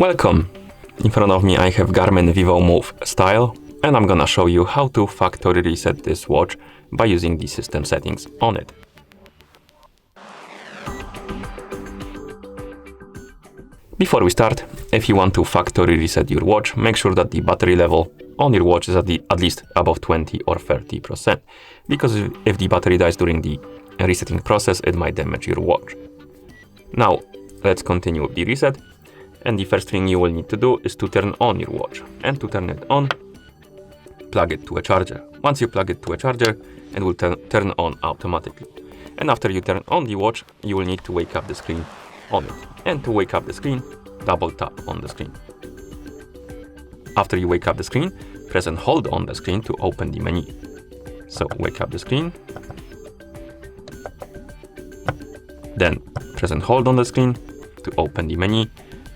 Welcome! In front of me I have GARMIN Vivomove Style, and I'm gonna show you how to factory reset this watch by using the system settings on it. Before we start, if you want to factory reset your watch, make sure that the battery level on your watch is at least above 20 or 30%, because if the battery dies during the resetting process, it might damage your watch. Now, let's continue with the reset. And the first thing you will need to do is to turn on your watch. And to turn it on, plug it to a charger. Once you plug it to a charger, it will turn on automatically. And after you turn on the watch, you will need to wake up the screen on it. And to wake up the screen, double tap on the screen. After you wake up the screen, press and hold on the screen to open the menu. So wake up the screen. Then press and hold on the screen to open the menu.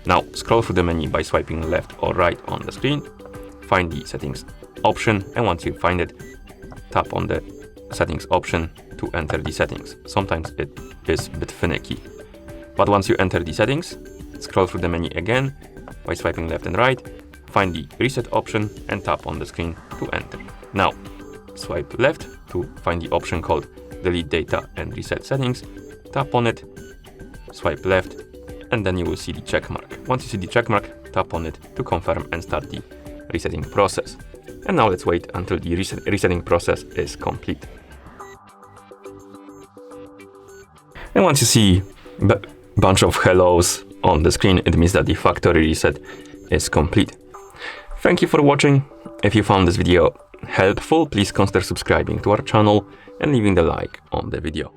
Now scroll through the menu by swiping left or right on the screen, find the settings option, and once you find it, tap on the settings option to enter the settings. Sometimes it is a bit finicky, but once you enter the settings, scroll through the menu again by swiping left and right, find the reset option and tap on the screen to enter. Now swipe left to find the option called delete data and reset settings, tap on it, swipe left, and then you will see the check mark. Once you see the check mark, tap on it to confirm and start the resetting process. And now let's wait until the resetting process is complete. And once you see a bunch of hellos on the screen, it means that the factory reset is complete. Thank you for watching. If you found this video helpful, please consider subscribing to our channel and leaving the like on the video.